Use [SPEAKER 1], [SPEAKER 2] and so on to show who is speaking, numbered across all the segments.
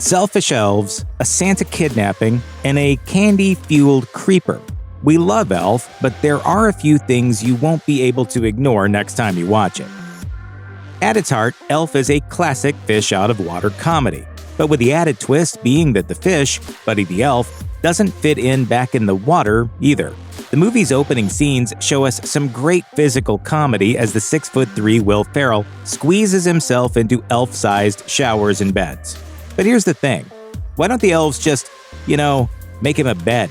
[SPEAKER 1] selfish elves, a Santa kidnapping, and a candy-fueled creeper. We love Elf, but there are a few things you won't be able to ignore next time you watch it. At its heart, Elf is a classic fish-out-of-water comedy, but with the added twist being that the fish, Buddy the Elf, doesn't fit in back in the water either. The movie's opening scenes show us some great physical comedy as the 6'3" Will Ferrell squeezes himself into elf-sized showers and beds. But here's the thing. Why don't the elves just, make him a bed?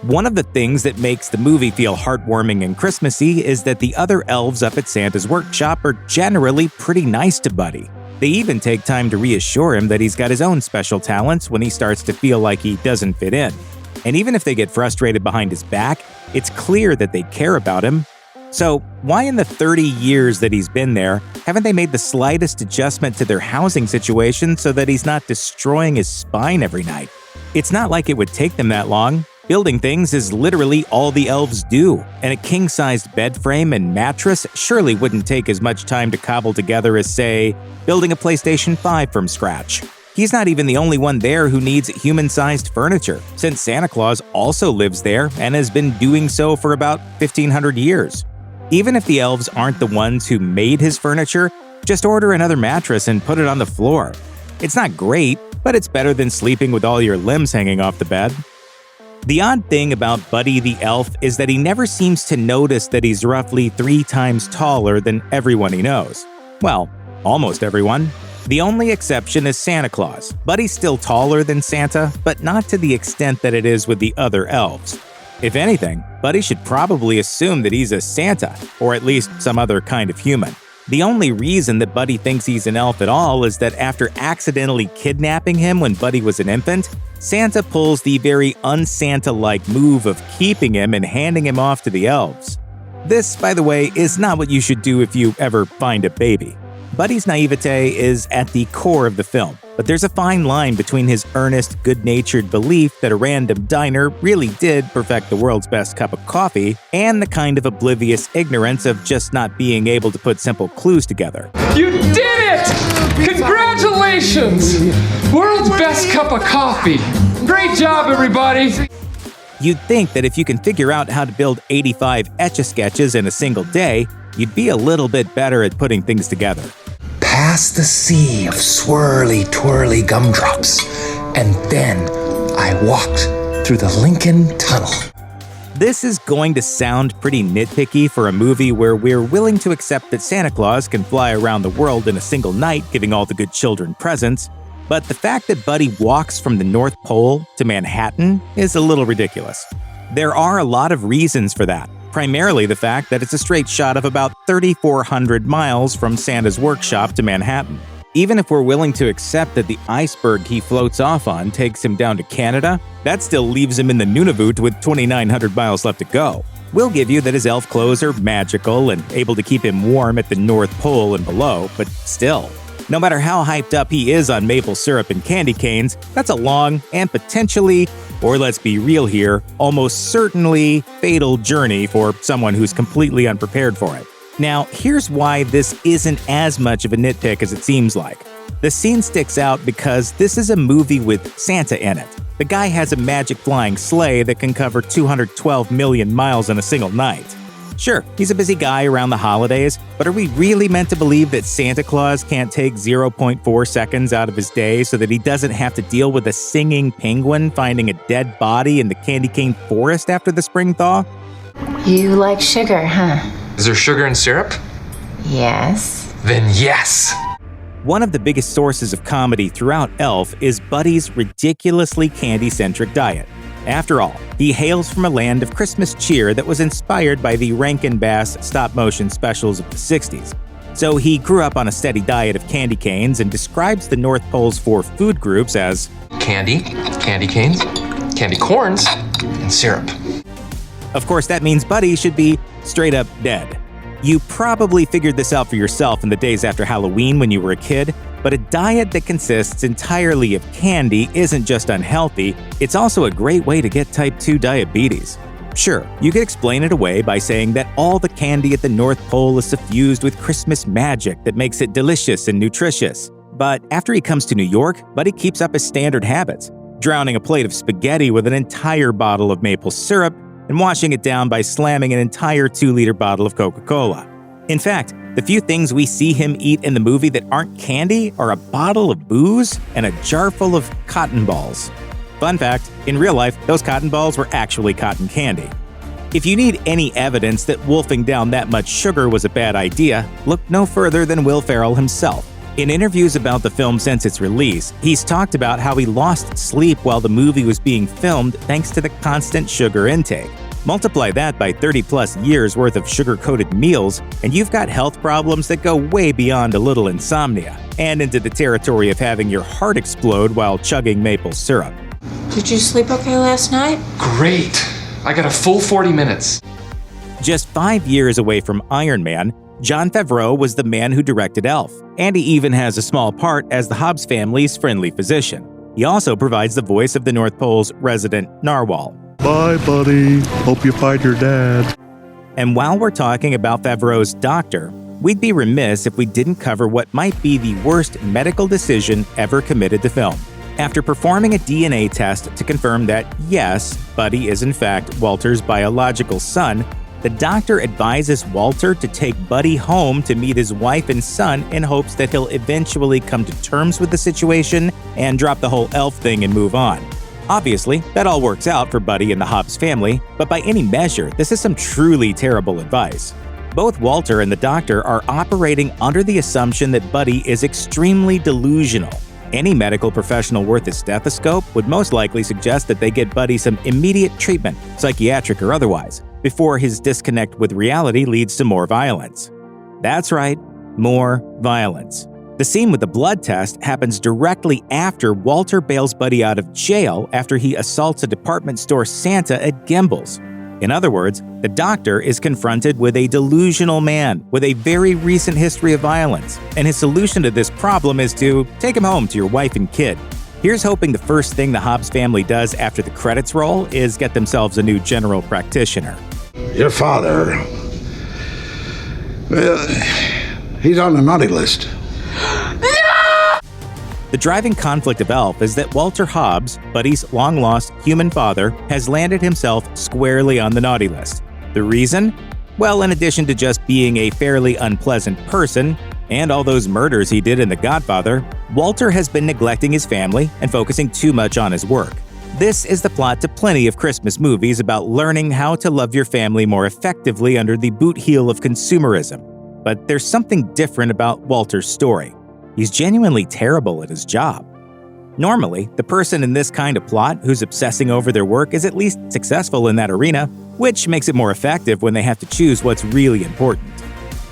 [SPEAKER 1] One of the things that makes the movie feel heartwarming and Christmassy is that the other elves up at Santa's workshop are generally pretty nice to Buddy. They even take time to reassure him that he's got his own special talents when he starts to feel like he doesn't fit in. And even if they get frustrated behind his back, it's clear that they care about him. So, why in the 30 years that he's been there, haven't they made the slightest adjustment to their housing situation so that he's not destroying his spine every night? It's not like it would take them that long. Building things is literally all the elves do, and a king-sized bed frame and mattress surely wouldn't take as much time to cobble together as, say, building a PlayStation 5 from scratch. He's not even the only one there who needs human-sized furniture, since Santa Claus also lives there and has been doing so for about 1,500 years. Even if the elves aren't the ones who made his furniture, just order another mattress and put it on the floor. It's not great, but it's better than sleeping with all your limbs hanging off the bed. The odd thing about Buddy the Elf is that he never seems to notice that he's roughly 3 times taller than everyone he knows. Well, almost everyone. The only exception is Santa Claus. Buddy's still taller than Santa, but not to the extent that it is with the other elves. If anything, Buddy should probably assume that he's a Santa, or at least some other kind of human. The only reason that Buddy thinks he's an elf at all is that after accidentally kidnapping him when Buddy was an infant, Santa pulls the very un-Santa-like move of keeping him and handing him off to the elves. This, by the way, is not what you should do if you ever find a baby. Buddy's naivete is at the core of the film, but there's a fine line between his earnest, good-natured belief that a random diner really did perfect the world's best cup of coffee and the kind of oblivious ignorance of just not being able to put simple clues together.
[SPEAKER 2] You did it! Congratulations! World's best cup of coffee. Great job, everybody!
[SPEAKER 1] You'd think that if you can figure out how to build 85 Etch-a-Sketches in a single day, you'd be a little bit better at putting things together.
[SPEAKER 3] Past the sea of swirly, twirly gumdrops, and then I walked through the Lincoln Tunnel.
[SPEAKER 1] This is going to sound pretty nitpicky for a movie where we're willing to accept that Santa Claus can fly around the world in a single night giving all the good children presents, but the fact that Buddy walks from the North Pole to Manhattan is a little ridiculous. There are a lot of reasons for that. Primarily the fact that it's a straight shot of about 3,400 miles from Santa's workshop to Manhattan. Even if we're willing to accept that the iceberg he floats off on takes him down to Canada, that still leaves him in the Nunavut with 2,900 miles left to go. We'll give you that his elf clothes are magical and able to keep him warm at the North Pole and below, but still. No matter how hyped up he is on maple syrup and candy canes, that's a long and potentially, or let's be real here, almost certainly fatal journey for someone who's completely unprepared for it. Now, here's why this isn't as much of a nitpick as it seems like. The scene sticks out because this is a movie with Santa in it. The guy has a magic flying sleigh that can cover 212 million miles in a single night. Sure, he's a busy guy around the holidays, but are we really meant to believe that Santa Claus can't take 0.4 seconds out of his day so that he doesn't have to deal with a singing penguin finding a dead body in the candy cane forest after the spring thaw?
[SPEAKER 4] You like sugar, huh?
[SPEAKER 2] Is there sugar in syrup?
[SPEAKER 4] Yes.
[SPEAKER 2] Then yes!
[SPEAKER 1] One of the biggest sources of comedy throughout Elf is Buddy's ridiculously candy-centric diet. After all, he hails from a land of Christmas cheer that was inspired by the Rankin Bass stop-motion specials of the 60s. So he grew up on a steady diet of candy canes and describes the North Pole's 4 food groups as
[SPEAKER 2] candy, candy canes, candy corns, and syrup.
[SPEAKER 1] Of course, that means Buddy should be straight up dead. You probably figured this out for yourself in the days after Halloween when you were a kid, but a diet that consists entirely of candy isn't just unhealthy, it's also a great way to get type 2 diabetes. Sure, you could explain it away by saying that all the candy at the North Pole is suffused with Christmas magic that makes it delicious and nutritious. But after he comes to New York, Buddy keeps up his standard habits, drowning a plate of spaghetti with an entire bottle of maple syrup and washing it down by slamming an entire 2-liter bottle of Coca-Cola. In fact, the few things we see him eat in the movie that aren't candy are a bottle of booze and a jar full of cotton balls. Fun fact, in real life, those cotton balls were actually cotton candy. If you need any evidence that wolfing down that much sugar was a bad idea, look no further than Will Ferrell himself. In interviews about the film since its release, he's talked about how he lost sleep while the movie was being filmed thanks to the constant sugar intake. Multiply that by 30-plus years worth of sugar-coated meals, and you've got health problems that go way beyond a little insomnia, and into the territory of having your heart explode while chugging maple syrup.
[SPEAKER 4] Did you sleep okay last night?
[SPEAKER 2] Great. I got a full 40 minutes.
[SPEAKER 1] Just 5 years away from Iron Man, Jon Favreau was the man who directed Elf, and he even has a small part as the Hobbs family's friendly physician. He also provides the voice of the North Pole's resident narwhal.
[SPEAKER 5] Bye, buddy. Hope you find your dad.
[SPEAKER 1] And while we're talking about Favreau's doctor, we'd be remiss if we didn't cover what might be the worst medical decision ever committed to film. After performing a DNA test to confirm that, yes, Buddy is in fact Walter's biological son, the doctor advises Walter to take Buddy home to meet his wife and son in hopes that he'll eventually come to terms with the situation and drop the whole elf thing and move on. Obviously, that all works out for Buddy and the Hobbs family, but by any measure, this is some truly terrible advice. Both Walter and the doctor are operating under the assumption that Buddy is extremely delusional. Any medical professional worth a stethoscope would most likely suggest that they get Buddy some immediate treatment, psychiatric or otherwise, before his disconnect with reality leads to more violence. That's right, more violence. The scene with the blood test happens directly after Walter bails Buddy out of jail after he assaults a department store Santa at Gimbel's. In other words, the doctor is confronted with a delusional man with a very recent history of violence, and his solution to this problem is to take him home to your wife and kid. Here's hoping the first thing the Hobbs family does after the credits roll is get themselves a new general practitioner.
[SPEAKER 6] Your father, well, he's on the naughty list.
[SPEAKER 1] The driving conflict of Elf is that Walter Hobbs, Buddy's long-lost human father, has landed himself squarely on the naughty list. The reason? Well, in addition to just being a fairly unpleasant person, and all those murders he did in The Godfather, Walter has been neglecting his family and focusing too much on his work. This is the plot to plenty of Christmas movies about learning how to love your family more effectively under the boot heel of consumerism. But there's something different about Walter's story. He's genuinely terrible at his job. Normally, the person in this kind of plot who's obsessing over their work is at least successful in that arena, which makes it more effective when they have to choose what's really important.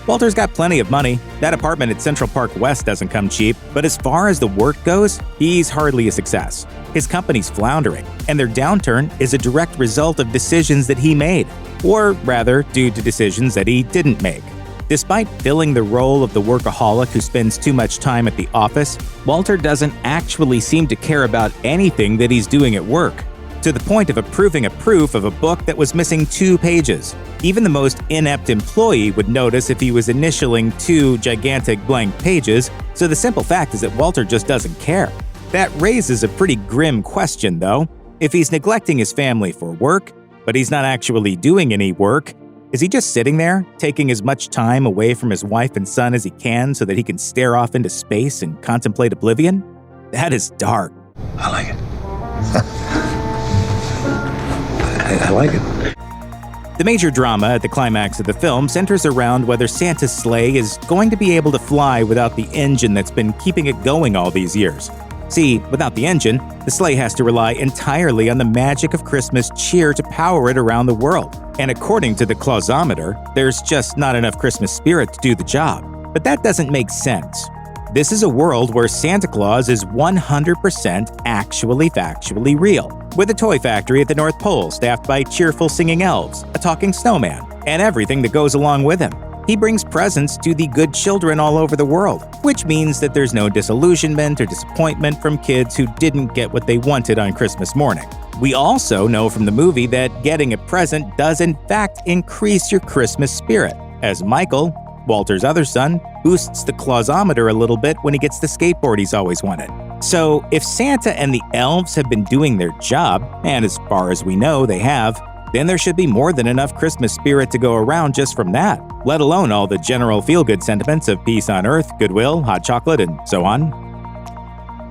[SPEAKER 1] Walter's got plenty of money. That apartment at Central Park West doesn't come cheap, but as far as the work goes, he's hardly a success. His company's floundering, and their downturn is a direct result of decisions that he made, or rather, due to decisions that he didn't make. Despite filling the role of the workaholic who spends too much time at the office, Walter doesn't actually seem to care about anything that he's doing at work, to the point of approving a proof of a book that was missing 2 pages. Even the most inept employee would notice if he was initialing 2 gigantic blank pages, so the simple fact is that Walter just doesn't care. That raises a pretty grim question, though. If he's neglecting his family for work, but he's not actually doing any work, is he just sitting there, taking as much time away from his wife and son as he can so that he can stare off into space and contemplate oblivion? That is dark.
[SPEAKER 6] I like it. I like it.
[SPEAKER 1] The major drama at the climax of the film centers around whether Santa's sleigh is going to be able to fly without the engine that's been keeping it going all these years. See, without the engine, the sleigh has to rely entirely on the magic of Christmas cheer to power it around the world. And according to the Clausometer, there's just not enough Christmas spirit to do the job. But that doesn't make sense. This is a world where Santa Claus is 100% actually factually real, with a toy factory at the North Pole staffed by cheerful singing elves, a talking snowman, and everything that goes along with him. He brings presents to the good children all over the world, which means that there's no disillusionment or disappointment from kids who didn't get what they wanted on Christmas morning. We also know from the movie that getting a present does in fact increase your Christmas spirit, as Michael, Walter's other son, boosts the clausometer a little bit when he gets the skateboard he's always wanted. So, if Santa and the elves have been doing their job, and as far as we know they have, then there should be more than enough Christmas spirit to go around just from that, let alone all the general feel-good sentiments of peace on earth, goodwill, hot chocolate, and so on.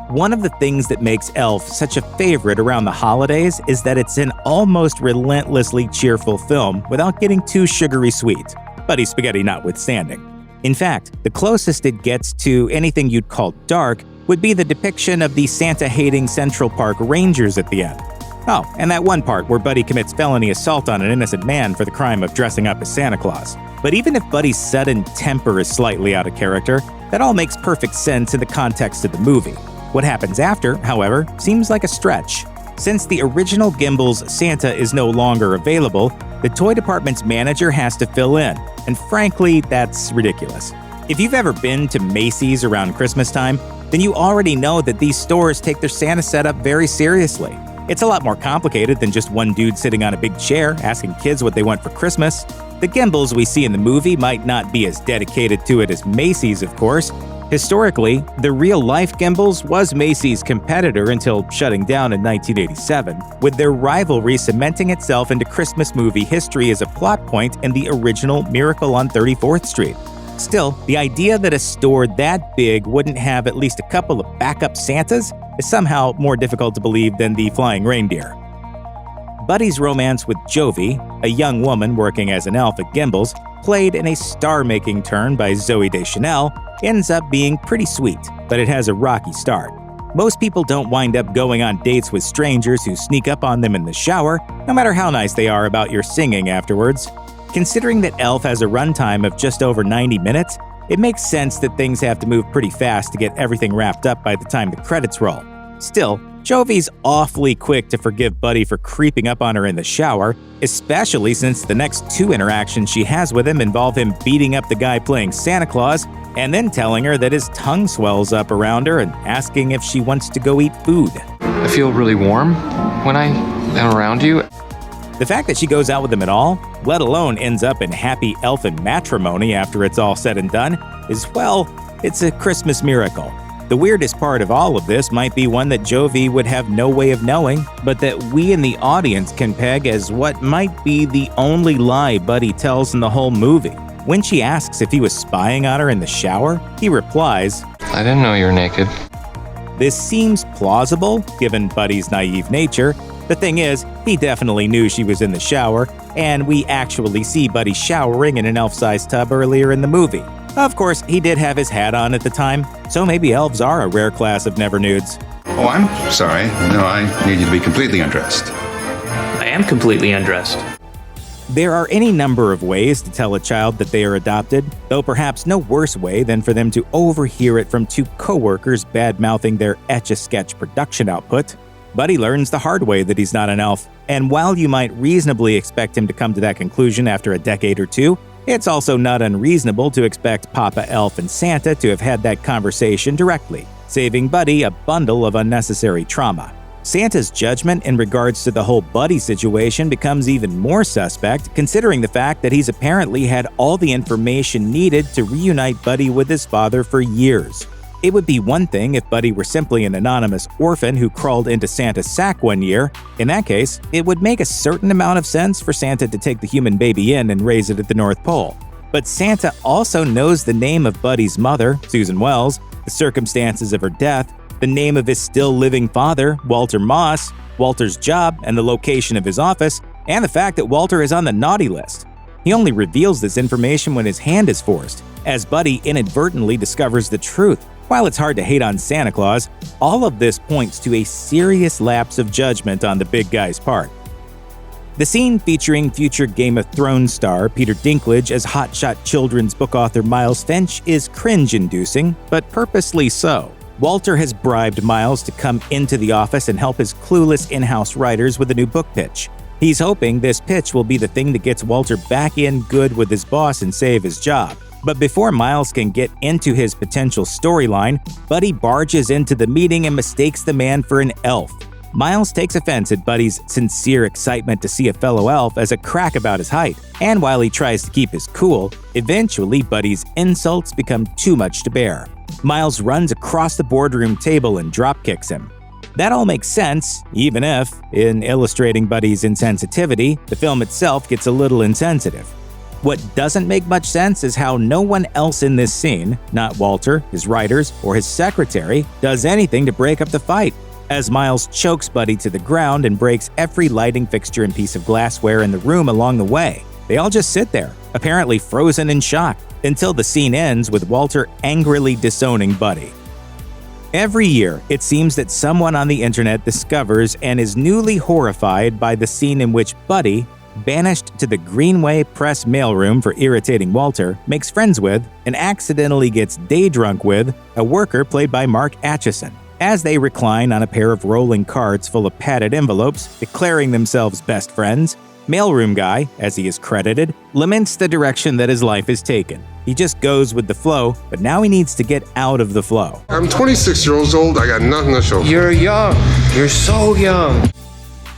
[SPEAKER 1] One of the things that makes Elf such a favorite around the holidays is that it's an almost relentlessly cheerful film without getting too sugary sweet, Buddy Spaghetti notwithstanding. In fact, the closest it gets to anything you'd call dark would be the depiction of the Santa-hating Central Park Rangers at the end. Oh, and that one part where Buddy commits felony assault on an innocent man for the crime of dressing up as Santa Claus. But even if Buddy's sudden temper is slightly out of character, that all makes perfect sense in the context of the movie. What happens after, however, seems like a stretch. Since the original Gimbel's Santa is no longer available, the toy department's manager has to fill in, and frankly, that's ridiculous. If you've ever been to Macy's around Christmas time, then you already know that these stores take their Santa setup very seriously. It's a lot more complicated than just one dude sitting on a big chair asking kids what they want for Christmas. The Gimbels we see in the movie might not be as dedicated to it as Macy's, of course. Historically, the real-life Gimbels was Macy's competitor until shutting down in 1987, with their rivalry cementing itself into Christmas movie history as a plot point in the original Miracle on 34th Street. Still, the idea that a store that big wouldn't have at least a couple of backup Santas is somehow more difficult to believe than the flying reindeer. Buddy's romance with Jovi, a young woman working as an elf at Gimbel's, played in a star-making turn by Zooey Deschanel, ends up being pretty sweet, but it has a rocky start. Most people don't wind up going on dates with strangers who sneak up on them in the shower, no matter how nice they are about your singing afterwards. Considering that Elf has a runtime of just over 90 minutes, it makes sense that things have to move pretty fast to get everything wrapped up by the time the credits roll. Still, Jovi's awfully quick to forgive Buddy for creeping up on her in the shower, especially since the next two interactions she has with him involve him beating up the guy playing Santa Claus and then telling her that his tongue swells up around her and asking if she wants to go eat food.
[SPEAKER 2] I feel really warm when I am around you.
[SPEAKER 1] The fact that she goes out with him at all, let alone ends up in happy elfin matrimony after it's all said and done, is, well, it's a Christmas miracle. The weirdest part of all of this might be one that Jovi would have no way of knowing, but that we in the audience can peg as what might be the only lie Buddy tells in the whole movie. When she asks if he was spying on her in the shower, he replies,
[SPEAKER 2] I didn't know you were naked.
[SPEAKER 1] This seems plausible, given Buddy's naive nature. The thing is, he definitely knew she was in the shower, and we actually see Buddy showering in an elf-sized tub earlier in the movie. Of course, he did have his hat on at the time, so maybe elves are a rare class of never nudes.
[SPEAKER 7] Oh, I'm sorry. No, I need you to be completely undressed.
[SPEAKER 8] I am completely undressed.
[SPEAKER 1] There are any number of ways to tell a child that they are adopted, though perhaps no worse way than for them to overhear it from two coworkers bad-mouthing their Etch-a-Sketch production output. Buddy learns the hard way that he's not an elf, and while you might reasonably expect him to come to that conclusion after a decade or two, it's also not unreasonable to expect Papa Elf and Santa to have had that conversation directly, saving Buddy a bundle of unnecessary trauma. Santa's judgment in regards to the whole Buddy situation becomes even more suspect, considering the fact that he's apparently had all the information needed to reunite Buddy with his father for years. It would be one thing if Buddy were simply an anonymous orphan who crawled into Santa's sack one year. In that case, it would make a certain amount of sense for Santa to take the human baby in and raise it at the North Pole. But Santa also knows the name of Buddy's mother, Susan Wells, the circumstances of her death, the name of his still-living father, Walter Moss, Walter's job and the location of his office, and the fact that Walter is on the naughty list. He only reveals this information when his hand is forced, as Buddy inadvertently discovers the truth. While it's hard to hate on Santa Claus, all of this points to a serious lapse of judgment on the big guy's part. The scene featuring future Game of Thrones star Peter Dinklage as hotshot children's book author Miles Finch is cringe-inducing, but purposely so. Walter has bribed Miles to come into the office and help his clueless in-house writers with a new book pitch. He's hoping this pitch will be the thing that gets Walter back in good with his boss and save his job. But before Miles can get into his potential storyline, Buddy barges into the meeting and mistakes the man for an elf. Miles takes offense at Buddy's sincere excitement to see a fellow elf as a crack about his height, and while he tries to keep his cool, eventually Buddy's insults become too much to bear. Miles runs across the boardroom table and dropkicks him. That all makes sense, even if, in illustrating Buddy's insensitivity, the film itself gets a little insensitive. What doesn't make much sense is how no one else in this scene, not Walter, his writers, or his secretary, does anything to break up the fight. As Miles chokes Buddy to the ground and breaks every lighting fixture and piece of glassware in the room along the way, they all just sit there, apparently frozen in shock, until the scene ends with Walter angrily disowning Buddy. Every year, it seems that someone on the internet discovers and is newly horrified by the scene in which Buddy, banished to the Greenway Press mailroom for irritating Walter, makes friends with, and accidentally gets day drunk with, a worker played by Mark Atchison. As they recline on a pair of rolling carts full of padded envelopes, declaring themselves best friends, Mailroom Guy, as he is credited, laments the direction that his life is taken. He just goes with the flow, but now he needs to get out of the flow.
[SPEAKER 9] I'm 26 years old, I got nothing to show.
[SPEAKER 2] You're young. You're so young.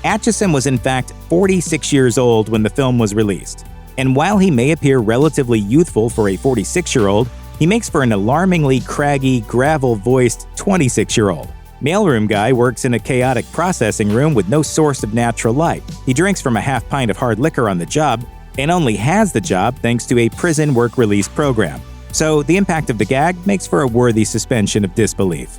[SPEAKER 1] Atchison was in fact 46 years old when the film was released. And while he may appear relatively youthful for a 46-year-old, he makes for an alarmingly craggy, gravel-voiced 26-year-old. Mailroom Guy works in a chaotic processing room with no source of natural light. He drinks from a half pint of hard liquor on the job, and only has the job thanks to a prison work release program. So the impact of the gag makes for a worthy suspension of disbelief.